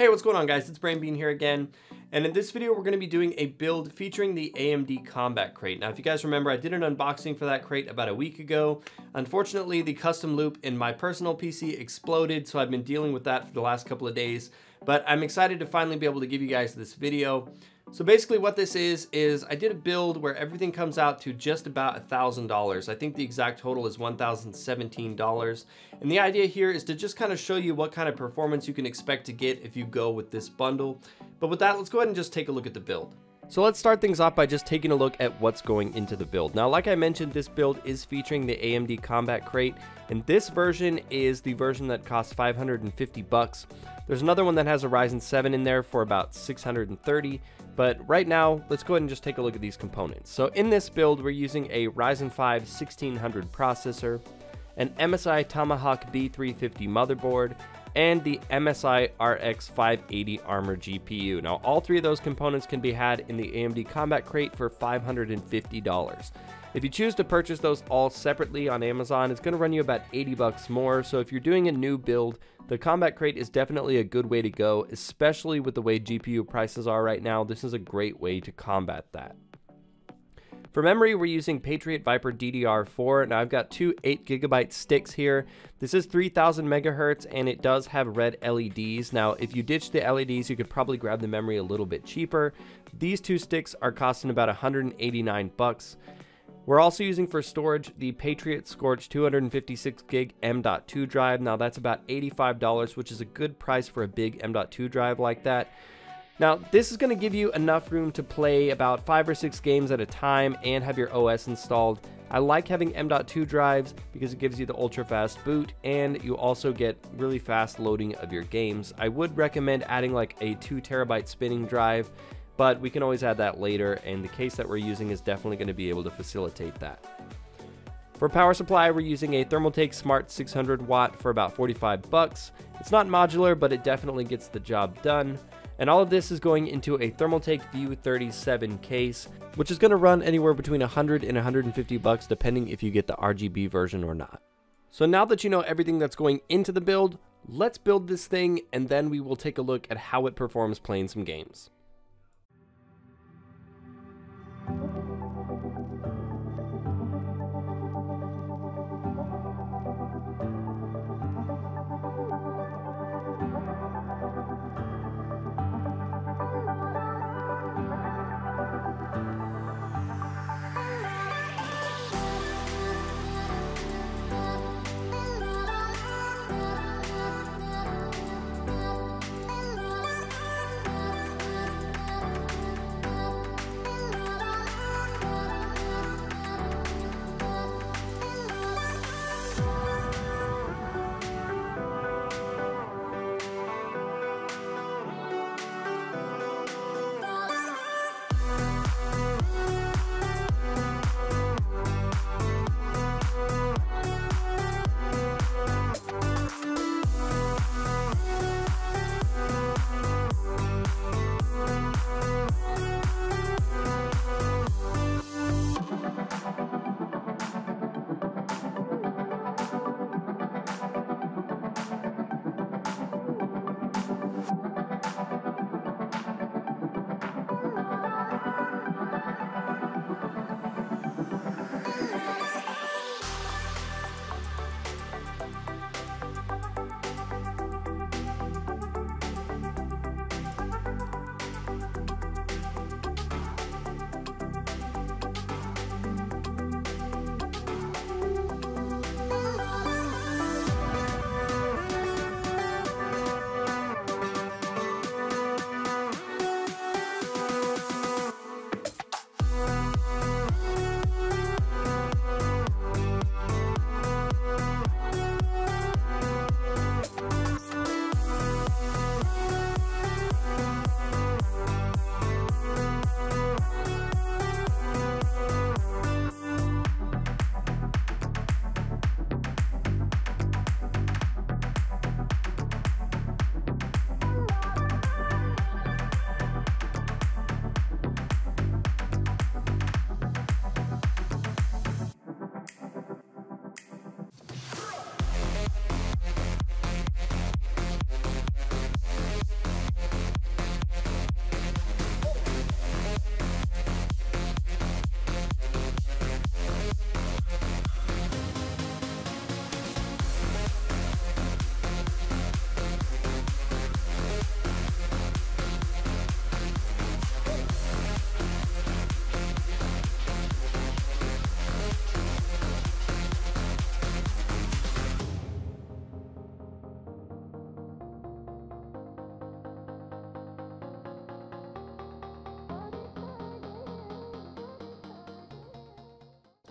Hey, what's going on guys? It's Brainbean here again. And in this video, we're gonna be doing a build featuring the AMD Combat Crate. Now, if you guys remember, I did an unboxing for that crate about a week ago. Unfortunately, the custom loop in my personal PC exploded, so I've been dealing with that for the last couple of days. But I'm excited to finally be able to give you guys this video. So basically what this is I did a build where everything comes out to just about $1,000. I think the exact total is $1,017. And the idea here is to just kind of show you what kind of performance you can expect to get if you go with this bundle. But with that, let's go ahead and just take a look at the build. So let's start things off by just taking a look at what's going into the build. Now, like I mentioned, this build is featuring the AMD Combat Crate, and this version is the version that costs $550. There's another one that has a Ryzen 7 in there for about $630, but right now, let's go ahead and just take a look at these components. So in this build, we're using a Ryzen 5 1600 processor, an MSI Tomahawk B350 motherboard, and the MSI RX 580 Armor GPU. Now, all three of those components can be had in the AMD Combat Crate for $550. If you choose to purchase those all separately on Amazon, it's going to run you about $80 more. So if you're doing a new build, the Combat Crate is definitely a good way to go, especially with the way GPU prices are right now. This is a great way to combat that. For memory, we're using Patriot Viper DDR4. Now I've got two 8GB sticks here. This is 3000 megahertz and it does have red LEDs. Now, if you ditch the LEDs, you could probably grab the memory a little bit cheaper. These two sticks are costing about $189. We're also using for storage the Patriot Scorch 256 gig M.2 drive. Now that's about $85, which is a good price for a big M.2 drive like that. Now, this is going to give you enough room to play about 5 or 6 games at a time and have your OS installed. I like having M.2 drives because it gives you the ultra fast boot and you also get really fast loading of your games. I would recommend adding like a 2 terabyte spinning drive, but we can always add that later, and the case that we're using is definitely going to be able to facilitate that. For power supply, we're using a Thermaltake Smart 600 watt for about $45. It's not modular, but it definitely gets the job done. And all of this is going into a Thermaltake View 37 case, which is going to run anywhere between $100 and $150 depending if you get the RGB version or not. So now that you know everything that's going into the build, let's build this thing and then we will take a look at how it performs playing some games.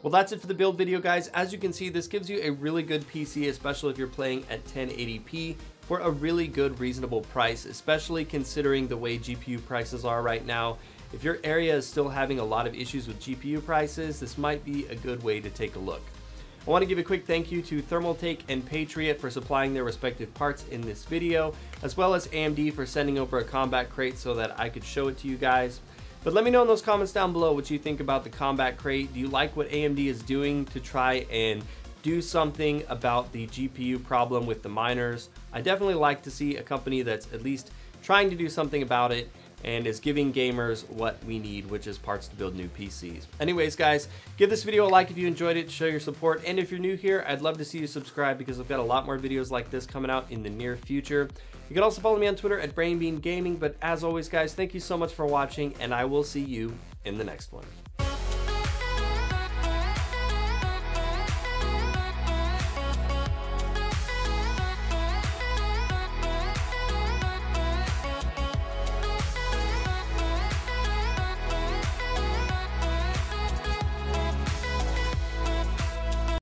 Well, that's it for the build video, guys. As you can see, this gives you a really good PC, especially if you're playing at 1080p for a really good, reasonable price, especially considering the way GPU prices are right now. If your area is still having a lot of issues with GPU prices, this might be a good way to take a look. I want to give a quick thank you to Thermaltake and Patriot for supplying their respective parts in this video, as well as AMD for sending over a combat crate so that I could show it to you guys. But let me know in those comments down below what you think about the combat crate. Do you like what AMD is doing to try and do something about the GPU problem with the miners? I definitely like to see a company that's at least trying to do something about it and is giving gamers what we need, which is parts to build new PCs. Anyways, guys, give this video a like if you enjoyed it, show your support, and if you're new here, I'd love to see you subscribe because I've got a lot more videos like this coming out in the near future. You can also follow me on Twitter at Brainbean Gaming, but as always, guys, thank you so much for watching, and I will see you in the next one.